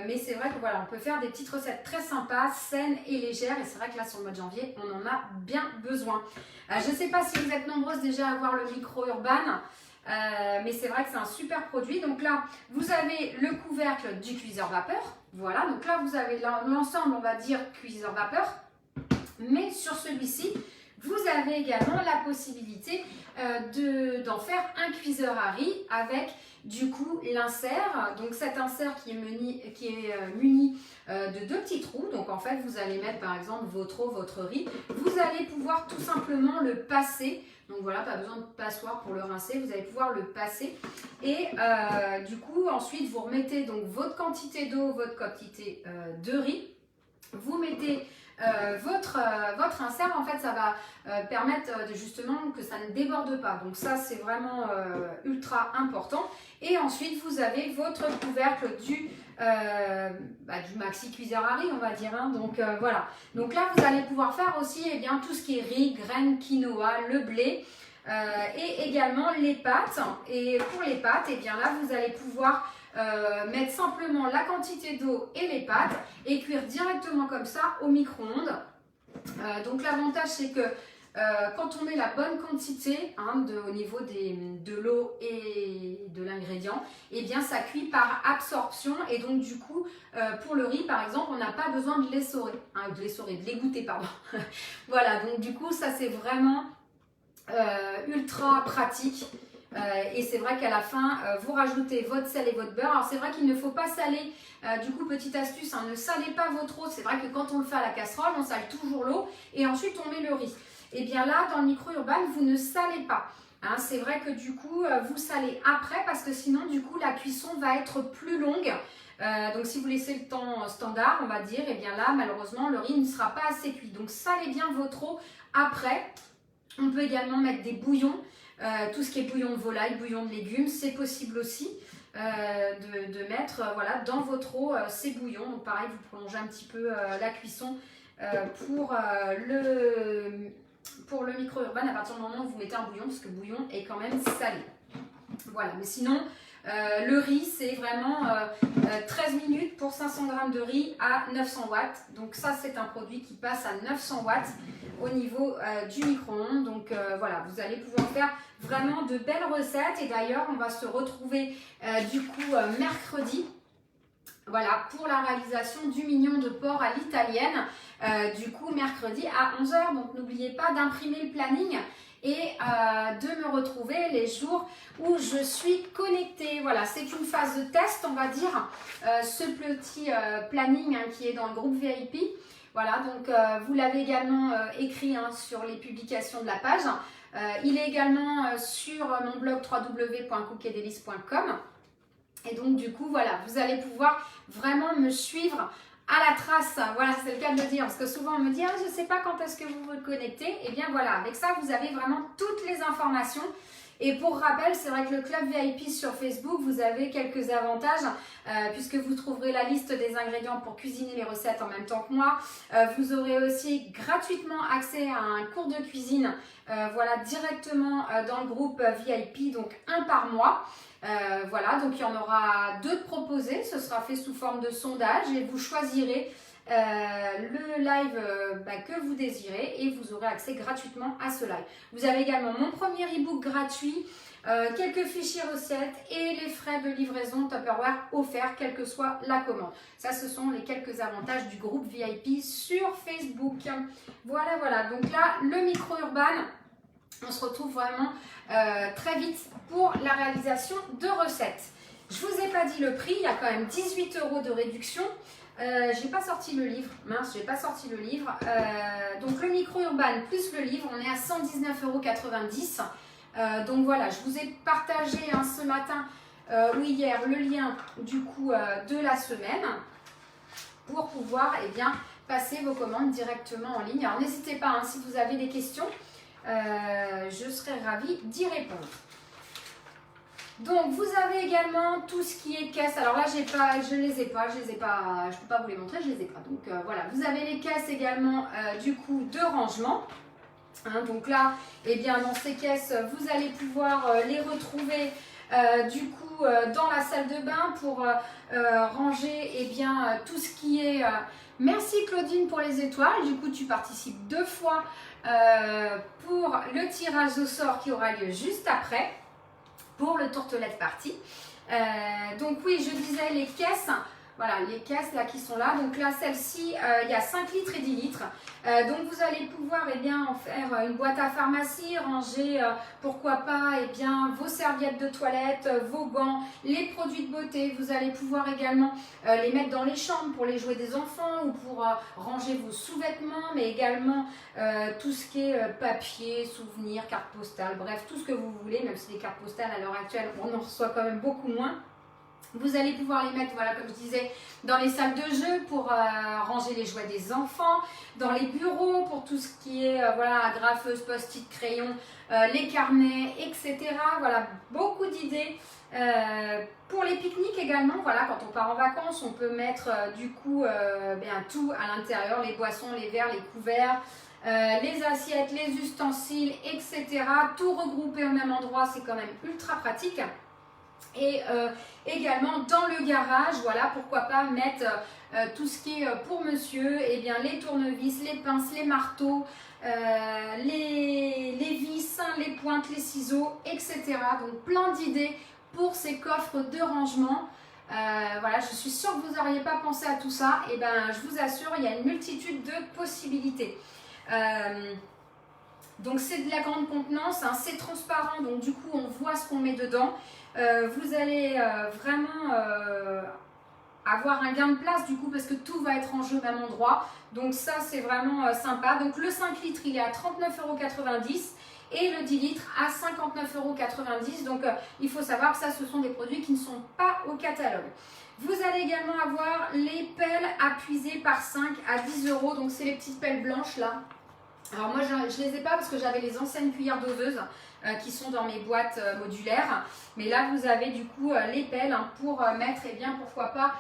mais c'est vrai que voilà, on peut faire des petites recettes très sympas, saines et légères, et c'est vrai que là sur le mois de janvier on en a bien besoin. Je ne sais pas si vous êtes nombreuses déjà à avoir le micro Urban, mais c'est vrai que c'est un super produit. Donc là vous avez le couvercle du cuiseur vapeur, voilà, donc là vous avez l'ensemble, on va dire cuiseur vapeur, mais sur celui-ci vous avez également la possibilité d'en faire un cuiseur à riz avec du coup l'insert. Donc cet insert qui est muni de deux petits trous. Donc en fait vous allez mettre par exemple votre eau, votre riz. Vous allez pouvoir tout simplement le passer. Donc voilà, pas besoin de passoire pour le rincer, vous allez pouvoir le passer. Et du coup ensuite vous remettez donc votre quantité d'eau, votre quantité de riz. Vous mettez votre insert, en fait ça va permettre justement que ça ne déborde pas, donc ça c'est vraiment ultra important. Et ensuite vous avez votre couvercle du maxi cuiseur à riz, on va dire, donc voilà, donc là vous allez pouvoir faire aussi tout ce qui est riz, graines, quinoa, le blé, et également les pâtes. Et pour les pâtes, là vous allez pouvoir mettre simplement la quantité d'eau et les pâtes et cuire directement comme ça au micro-ondes. Donc l'avantage c'est que quand on met la bonne quantité au niveau de l'eau et de l'ingrédient, ça cuit par absorption, et donc du coup pour le riz par exemple on n'a pas besoin de de l'égoutter pardon. Voilà, donc du coup ça c'est vraiment ultra pratique. Et c'est vrai qu'à la fin, vous rajoutez votre sel et votre beurre. Alors c'est vrai qu'il ne faut pas saler, du coup petite astuce, ne salez pas votre eau. C'est vrai que quand on le fait à la casserole, on sale toujours l'eau et ensuite on met le riz. Et bien là, dans le micro Urban, vous ne salez pas. C'est vrai que du coup, vous salez après, parce que sinon du coup la cuisson va être plus longue. Donc si vous laissez le temps standard, on va dire, là malheureusement le riz ne sera pas assez cuit. Donc salez bien votre eau après. On peut également mettre des bouillons. Tout ce qui est bouillon de volaille, bouillon de légumes, c'est possible aussi de mettre dans votre eau ces bouillons. Donc pareil, vous prolongez un petit peu la cuisson pour le micro Urban à partir du moment où vous mettez un bouillon, parce que le bouillon est quand même salé. Voilà, mais sinon le riz c'est vraiment 13 minutes pour 500 g de riz à 900 watts. Donc ça c'est un produit qui passe à 900 watts au niveau du micro-ondes. Donc voilà, vous allez pouvoir faire vraiment de belles recettes. Et d'ailleurs on va se retrouver du coup mercredi, voilà, pour la réalisation du mignon de porc à l'italienne, du coup mercredi à 11 h. Donc n'oubliez pas d'imprimer le planning et de me retrouver les jours où je suis connectée. Voilà, c'est une phase de test, on va dire, ce petit planning qui est dans le groupe VIP. Voilà, donc vous l'avez également écrit sur les publications de la page. Il est également sur mon blog www.cookedelice.com. Et donc du coup, voilà, vous allez pouvoir vraiment me suivre à la trace. Voilà, c'est le cas de le dire, parce que souvent on me dit je ne sais pas quand est-ce que vous vous connectez. Et bien voilà, avec ça vous avez vraiment toutes les informations. Et pour rappel, c'est vrai que le club VIP sur Facebook, vous avez quelques avantages puisque vous trouverez la liste des ingrédients pour cuisiner les recettes en même temps que moi. Vous aurez aussi gratuitement accès à un cours de cuisine voilà, directement dans le groupe VIP, donc un par mois. Voilà, donc il y en aura 2 de proposés, ce sera fait sous forme de sondage et vous choisirez le live que vous désirez et vous aurez accès gratuitement à ce live. Vous avez également mon premier ebook gratuit, quelques fichiers recettes et les frais de livraison Tupperware offerts, quelle que soit la commande. Ça, ce sont les quelques avantages du groupe VIP sur Facebook. Voilà, voilà. Donc là, le micro-urbain, on se retrouve vraiment très vite pour la réalisation de recettes. Je vous ai pas dit le prix, il y a quand même 18 € de réduction. J'ai pas sorti le livre, mince, j'ai pas sorti le livre. Donc le micro-urbain plus le livre, on est à 119,90 €. Donc voilà, je vous ai partagé ce matin ou hier le lien du coup de la semaine pour pouvoir passer vos commandes directement en ligne. Alors n'hésitez pas si vous avez des questions, je serai ravie d'y répondre. Donc vous avez également tout ce qui est caisse. Alors là je les ai pas, je peux pas vous les montrer, je les ai pas. Donc voilà, vous avez les caisses également du coup de rangement. Donc là, dans ces caisses, vous allez pouvoir les retrouver du coup dans la salle de bain pour ranger tout ce qui est. Merci Claudine pour les étoiles. Du coup, tu participes 2 fois pour le tirage au sort qui aura lieu juste après, pour le tourtelette party. Donc oui, je disais les caisses, voilà les caisses là qui sont là. Donc là, celle-ci, il y a 5 litres et 10 litres. Donc vous allez pouvoir en faire une boîte à pharmacie, ranger pourquoi pas vos serviettes de toilette, vos gants, les produits de beauté. Vous allez pouvoir également les mettre dans les chambres pour les jouets des enfants ou pour ranger vos sous-vêtements, mais également tout ce qui est papier, souvenirs, cartes postales, bref, tout ce que vous voulez, même si les cartes postales à l'heure actuelle, on en reçoit quand même beaucoup moins. Vous allez pouvoir les mettre, voilà, comme je disais, dans les salles de jeu pour ranger les jouets des enfants, dans les bureaux pour tout ce qui est agrafeuse, post-it, crayon, les carnets, etc. Voilà, beaucoup d'idées. Pour les pique-niques également, voilà, quand on part en vacances, on peut mettre tout à l'intérieur, les boissons, les verres, les couverts, les assiettes, les ustensiles, etc. Tout regroupé au même endroit, c'est quand même ultra pratique. Et également dans le garage, voilà, pourquoi pas mettre tout ce qui est pour monsieur, les tournevis, les pinces, les marteaux, les vis, les pointes, les ciseaux, etc. Donc plein d'idées pour ces coffres de rangement. Voilà, je suis sûre que vous n'auriez pas pensé à tout ça. Et je vous assure, il y a une multitude de possibilités. Donc c'est de la grande contenance, c'est transparent, donc du coup on voit ce qu'on met dedans. Vous allez vraiment avoir un gain de place du coup parce que tout va être rangé au même endroit. Donc ça c'est vraiment sympa. Donc le 5 litres il est à 39,90 € et le 10 litres à 59,90 €. Donc il faut savoir que ça ce sont des produits qui ne sont pas au catalogue. Vous allez également avoir les pelles à puiser par 5 à 10 €. Donc c'est les petites pelles blanches là. Alors moi je ne les ai pas parce que j'avais les anciennes cuillères doseuses qui sont dans mes boîtes modulaires. Mais là vous avez du coup les pelles pour mettre pourquoi pas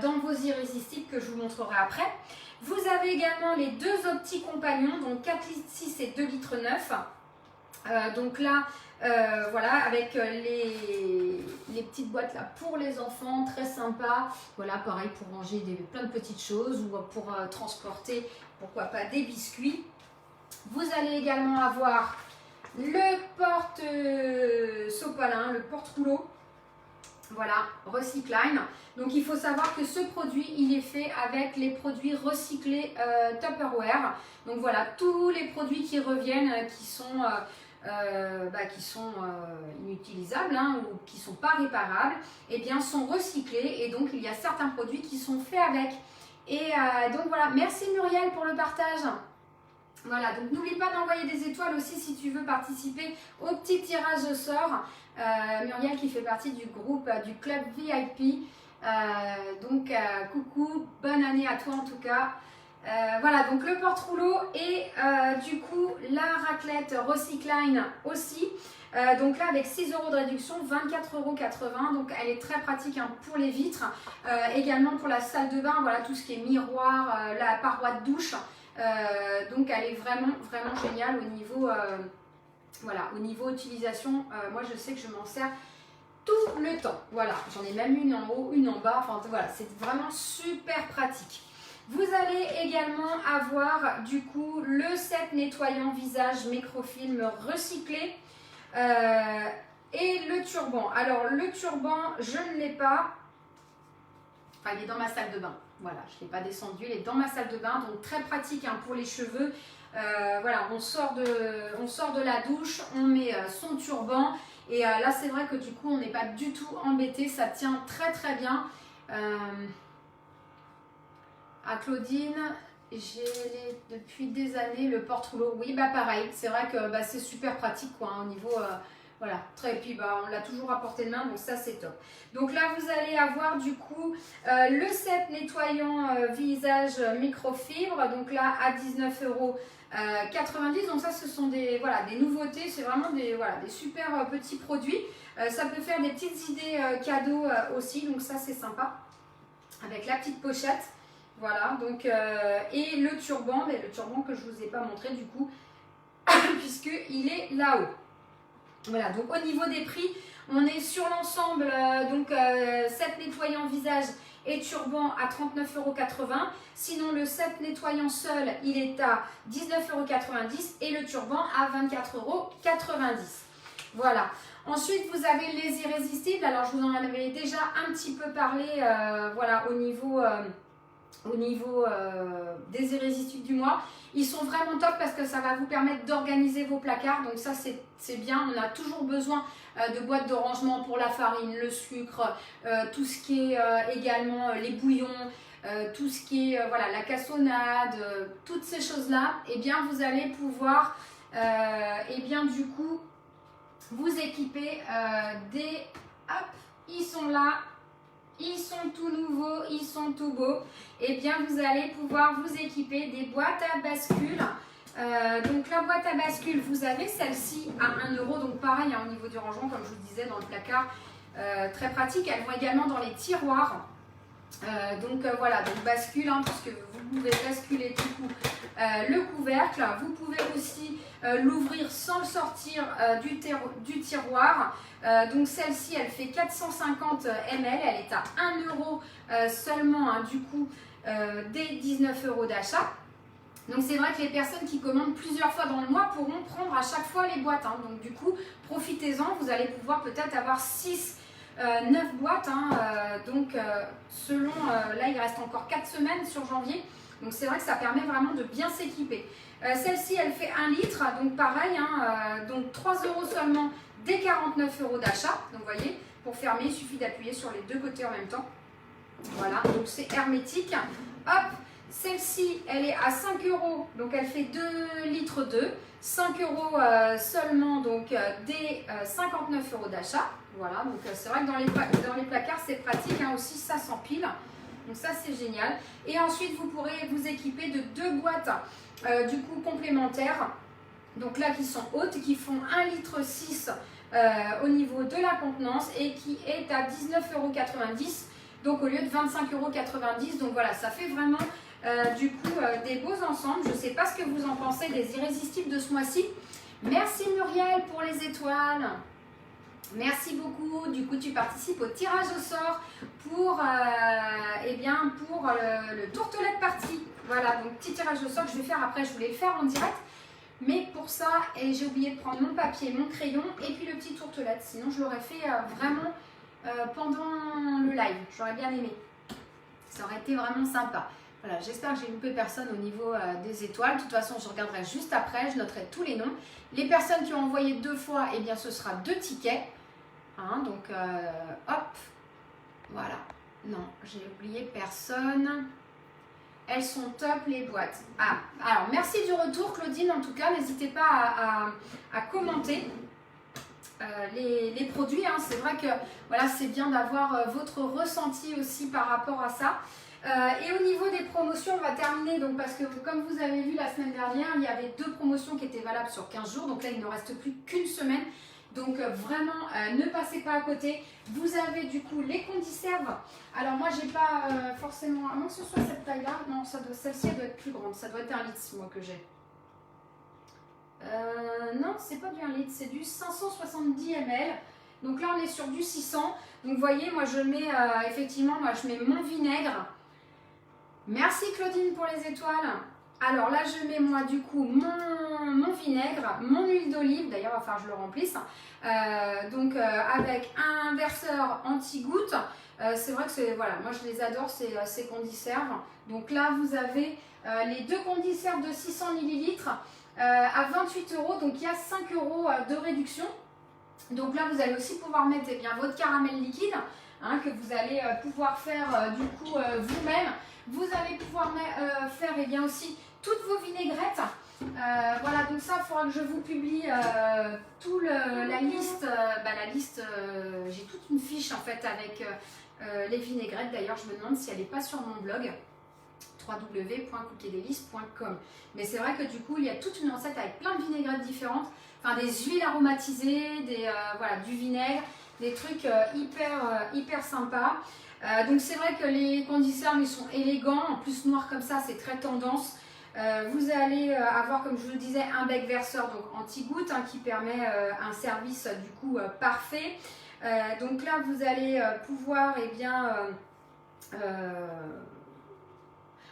dans vos irrésistibles que je vous montrerai après. Vous avez également les 2 petits compagnons, donc 4 litres 6 et 2 litres 9. Donc là voilà, avec les petites boîtes là pour les enfants, très sympa. Voilà, pareil pour ranger plein de petites choses ou pour transporter pourquoi pas des biscuits. Vous allez également avoir le porte-sopalin, le porte-rouleau, voilà, Recycline. Donc il faut savoir que ce produit, il est fait avec les produits recyclés Tupperware. Donc voilà, tous les produits qui reviennent, qui sont inutilisables ou qui ne sont pas réparables, sont recyclés. Et donc il y a certains produits qui sont faits avec. Et donc voilà, merci Muriel pour le partage. Voilà, donc n'oublie pas d'envoyer des étoiles aussi si tu veux participer au petit tirage au sort. Muriel qui fait partie du groupe du club VIP. Donc coucou, bonne année à toi en tout cas. Voilà, donc le porte-rouleau et du coup la raclette Recycline aussi. Donc là avec 6 € de réduction, 24,80 €. Donc elle est très pratique hein, pour les vitres. Également pour la salle de bain, voilà tout ce qui est miroir, la paroi de douche. Donc elle est vraiment géniale au niveau, voilà, au niveau utilisation. Moi je sais que je m'en sers tout le temps. Voilà, j'en ai même une en haut, une en bas. Enfin voilà, c'est vraiment super pratique. Vous allez également avoir du coup le set nettoyant visage microfilm recyclé et le turban. Alors le turban, je ne l'ai pas. Enfin, il est dans ma salle de bain. Voilà, je ne l'ai pas descendu, il est dans ma salle de bain. Donc très pratique hein, pour les cheveux. Voilà, on sort de la douche, on met son turban. Et là, c'est vrai que du coup, on n'est pas du tout embêté. Ça tient très bien. À Claudine, j'ai depuis des années le porte-rouleau. Oui, bah pareil, c'est vrai que bah, c'est super pratique quoi, hein, au niveau, voilà, très, et puis bah, on l'a toujours à portée de main, donc ça c'est top. Donc là, vous allez avoir du coup le set nettoyant visage microfibre, donc là à 19,90 €. Donc ça, ce sont des, voilà, des nouveautés, c'est vraiment des, voilà, des super petits produits. Ça peut faire des petites idées cadeaux aussi, donc ça c'est sympa, avec la petite pochette. Voilà, donc, et le turban, mais le turban que je ne vous ai pas montré du coup, puisqu'il est là-haut. Voilà, donc au niveau des prix, on est sur l'ensemble, donc set nettoyant visage et turban à 39,80 €. Sinon, le set nettoyant seul, il est à 19,90 € et le turban à 24,90 €. Voilà. Ensuite, vous avez les irrésistibles. Alors, je vous en avais déjà un petit peu parlé, voilà, au niveau des irrésistibles du mois. Ils sont vraiment top parce que ça va vous permettre d'organiser vos placards. Donc ça, c'est bien. On a toujours besoin de boîtes de rangement pour la farine, le sucre, tout ce qui est également les bouillons, tout ce qui est voilà, la cassonade, toutes ces choses-là. Et bien, vous allez pouvoir, et bien du coup, vous équiper des... Hop, ils sont là. Ils sont tout nouveaux, ils sont tout beaux. Et bien, vous allez pouvoir vous équiper des boîtes à bascule. Donc, la boîte à bascule, vous avez celle-ci à 1 €. Donc, pareil, hein, au niveau du rangement, comme je vous disais, dans le placard, très pratique. Elles vont également dans les tiroirs. Voilà, donc bascule, hein, puisque vous pouvez basculer du coup le couvercle. Vous pouvez aussi l'ouvrir sans le sortir du tiroir. Donc celle-ci, elle fait 450 ml, elle est à 1 € seulement, hein, du coup, des 19 € d'achat. Donc c'est vrai que les personnes qui commandent plusieurs fois dans le mois pourront prendre à chaque fois les boîtes. Hein. Donc du coup, profitez-en, vous allez pouvoir peut-être avoir 9 boîtes, hein, selon, là il reste encore 4 semaines sur janvier, donc c'est vrai que ça permet vraiment de bien s'équiper. Celle-ci elle fait 1 litre, donc pareil, hein, donc 3 € seulement des 49 € d'achat, donc vous voyez, pour fermer il suffit d'appuyer sur les deux côtés en même temps, voilà, donc c'est hermétique. Hop, celle-ci elle est à 5 €, donc elle fait 2 litres 2, 5 € seulement, donc des 59 € d'achat. Voilà, donc c'est vrai que dans les placards, c'est pratique, hein, aussi, ça s'empile. Donc ça, c'est génial. Et ensuite, vous pourrez vous équiper de 2 boîtes, du coup, complémentaires. Donc là, qui sont hautes, qui font 1,6 litre au niveau de la contenance et qui est à 19,90 €. Donc au lieu de 25,90 €. Donc voilà, ça fait vraiment, du coup, des beaux ensembles. Je ne sais pas ce que vous en pensez des irrésistibles de ce mois-ci. Merci Muriel pour les étoiles. Merci beaucoup. Du coup, tu participes au tirage au sort pour, le tourtelette party. Voilà, donc petit tirage au sort que je vais faire après. Je voulais le faire en direct, mais pour ça, j'ai oublié de prendre mon papier, mon crayon et puis le petit tourtelette. Sinon, je l'aurais fait vraiment pendant le live. J'aurais bien aimé. Ça aurait été vraiment sympa. Voilà, j'espère que j'ai loupé personne au niveau des étoiles. De toute façon, je regarderai juste après. Je noterai tous les noms. Les personnes qui ont envoyé 2 fois, eh bien, ce sera 2 tickets. Hein, donc, hop, voilà. Non, j'ai oublié personne. Elles sont top, les boîtes. Ah, alors, merci du retour, Claudine. En tout cas, n'hésitez pas à commenter. les produits. Hein. C'est vrai que voilà, c'est bien d'avoir votre ressenti aussi par rapport à ça. Et au niveau des promotions, on va terminer donc parce que comme vous avez vu la semaine dernière, il y avait 2 promotions qui étaient valables sur 15 jours. Donc là, il ne reste plus qu'une semaine. Donc vraiment, ne passez pas à côté. Vous avez du coup les conserves. Alors moi, j'ai pas forcément, à moins que ce soit cette taille-là. Non, celle-ci doit être plus grande. Ça doit être 1 litre, moi, que j'ai. Non, c'est pas du 1 litre, c'est du 570 ml. Donc là, on est sur du 600. Donc vous voyez, moi, je mets effectivement, moi, je mets mon vinaigre. Merci Claudine pour les étoiles. Alors là, je mets moi du coup mon vinaigre, mon huile d'olive, d'ailleurs il va falloir que je le remplisse, avec un verseur anti-goutte. C'est vrai que voilà, moi je les adore ces condiserves. Donc là, vous avez les 2 condiserves de 600 ml à 28 €, donc il y a 5 € de réduction. Donc là, vous allez aussi pouvoir mettre bien, votre caramel liquide, hein, que vous allez pouvoir faire du coup vous-même. Vous allez pouvoir faire bien, aussi toutes vos vinaigrettes. Voilà, donc ça, il faudra que je vous publie la liste. J'ai toute une fiche en fait avec les vinaigrettes. D'ailleurs, je me demande si elle n'est pas sur mon blog www.cookiesdelices.com. Mais c'est vrai que du coup, il y a toute une recette avec plein de vinaigrettes différentes, enfin des huiles aromatisées, voilà, du vinaigre, des trucs hyper sympas. Donc c'est vrai que les condiserves ils sont élégants, en plus noir comme ça c'est très tendance. Vous allez avoir, comme je vous le disais, un bec verseur donc anti-goutte, hein, qui permet un service du coup parfait. Donc là vous allez pouvoir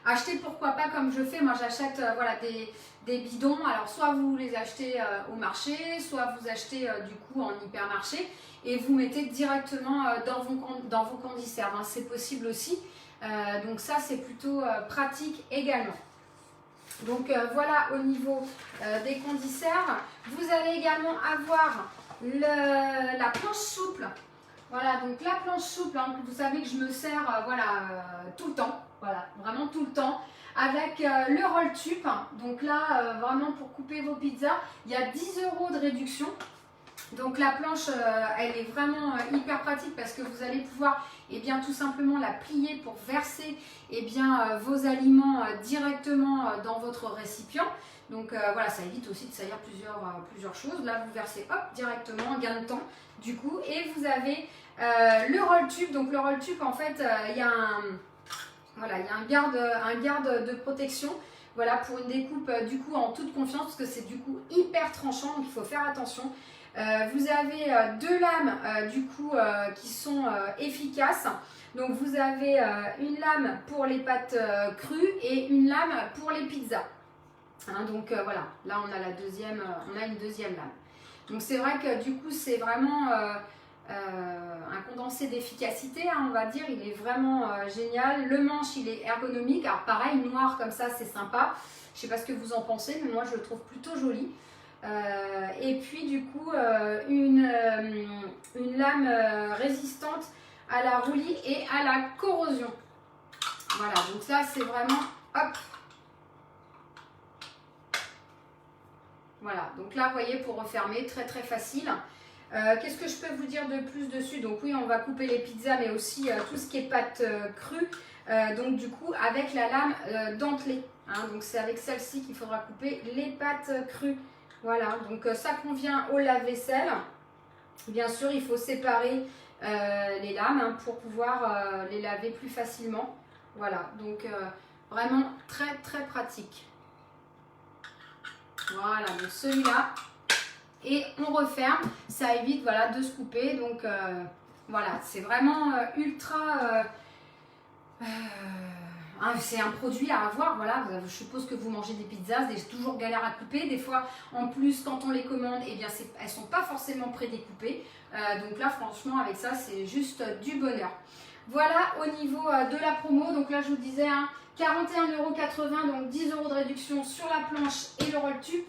acheter, pourquoi pas, comme je fais, moi j'achète voilà, des bidons. Alors soit vous les achetez au marché, soit vous achetez du coup en hypermarché et vous mettez directement dans vos condiserves, hein. C'est possible aussi, donc ça c'est plutôt pratique également. Donc voilà au niveau des condiserves. Vous allez également avoir la planche souple. Voilà, donc la planche souple, hein, vous savez que je me sers tout le temps, voilà, vraiment tout le temps, avec le roll tube. Donc là, vraiment pour couper vos pizzas, il y a 10 € de réduction. Donc la planche, elle est vraiment hyper pratique parce que vous allez pouvoir tout simplement la plier pour verser vos aliments directement dans votre récipient. Donc voilà, ça évite aussi de salir plusieurs choses. Là, vous versez directement, gain de temps du coup. Et vous avez le roll tube. Donc le roll tube, en fait, il y a un garde de protection. Voilà, pour une découpe du coup en toute confiance parce que c'est du coup hyper tranchant, donc il faut faire attention. Vous avez 2 lames du coup qui sont efficaces. Donc vous avez une lame pour les pâtes crues et une lame pour les pizzas. Hein, donc voilà, là on a une deuxième lame. Donc c'est vrai que du coup c'est vraiment un condensé d'efficacité, hein, on va dire. Il est vraiment génial. Le manche il est ergonomique. Alors pareil, noir comme ça c'est sympa. Je sais pas ce que vous en pensez, mais moi je le trouve plutôt joli. Et puis du coup une lame résistante à la roulis et à la corrosion. Voilà, donc ça c'est vraiment hop. Voilà, donc là vous voyez, pour refermer, très très facile. Qu'est-ce que je peux vous dire de plus dessus? Donc oui, on va couper les pizzas, mais aussi tout ce qui est pâte crue. Donc du coup avec la lame dentelée, hein, donc c'est avec celle-ci qu'il faudra couper les pâtes crues. Voilà, donc ça convient au lave-vaisselle. Bien sûr, il faut séparer les lames, hein, pour pouvoir les laver plus facilement. Voilà, donc vraiment très très pratique. Voilà, donc celui-là. Et on referme, ça évite voilà, de se couper. Donc voilà, c'est vraiment ultra... c'est un produit à avoir, voilà. Je suppose que vous mangez des pizzas, c'est toujours galère à couper. Des fois, en plus, quand on les commande, elles ne sont pas forcément prédécoupées. Donc là, franchement, avec ça, c'est juste du bonheur. Voilà au niveau de la promo. Donc là, je vous disais, hein, 41,80 €, donc 10 € de réduction sur la planche et le roll tube.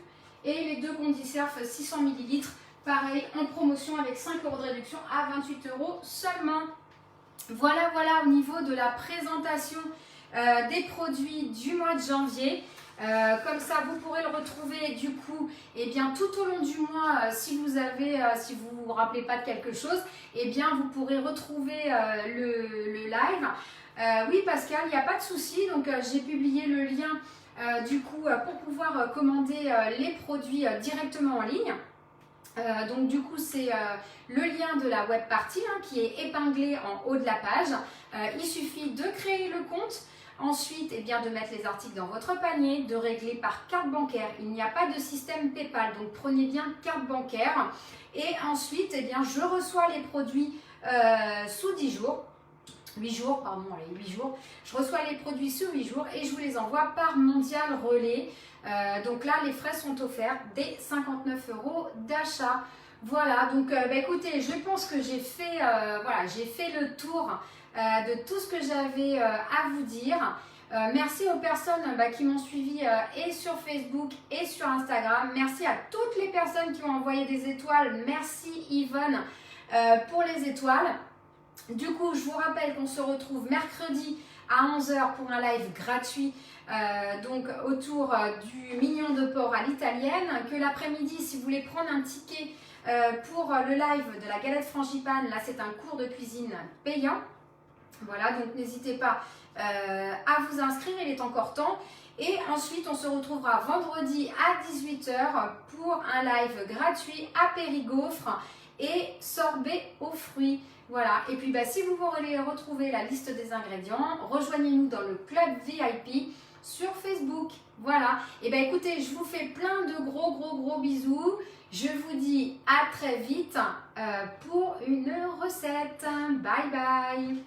Et les 2 condiserves 600 ml, pareil, en promotion avec 5 € de réduction à 28 € seulement. Voilà au niveau de la présentation des produits du mois de janvier. Comme ça, vous pourrez le retrouver du coup, eh bien, tout au long du mois, si vous vous rappelez pas de quelque chose, eh bien, vous pourrez retrouver le live. Oui, Pascal, il n'y a pas de souci. Donc, j'ai publié le lien du coup pour pouvoir commander les produits directement en ligne. Donc du coup c'est le lien de la web party qui est épinglé en haut de la page. Il suffit de créer le compte, ensuite eh bien, de mettre les articles dans votre panier, de régler par carte bancaire. Il n'y a pas de système PayPal, donc prenez bien carte bancaire. Et ensuite eh bien, je reçois les produits sous 10 jours. 8 jours, pardon, allez, 8 jours. Je reçois les produits sous 8 jours et je vous les envoie par Mondial Relais. Donc là, les frais sont offerts des 59 € d'achat. Voilà, donc écoutez, je pense que j'ai fait, j'ai fait le tour de tout ce que j'avais à vous dire. Merci aux personnes qui m'ont suivi et sur Facebook et sur Instagram. Merci à toutes les personnes qui ont envoyé des étoiles. Merci Yvonne pour les étoiles. Du coup, je vous rappelle qu'on se retrouve mercredi à 11 h pour un live gratuit donc autour du mignon de porc à l'italienne. Que l'après-midi, si vous voulez prendre un ticket pour le live de la galette frangipane, là c'est un cours de cuisine payant. Voilà, donc n'hésitez pas à vous inscrire, il est encore temps. Et ensuite, on se retrouvera vendredi à 18 h pour un live gratuit à Périgaufre et sorbet aux fruits. Voilà, et puis si vous voulez retrouver la liste des ingrédients, rejoignez-nous dans le club VIP sur Facebook. Voilà, et écoutez, je vous fais plein de gros bisous. Je vous dis à très vite pour une recette. Bye bye.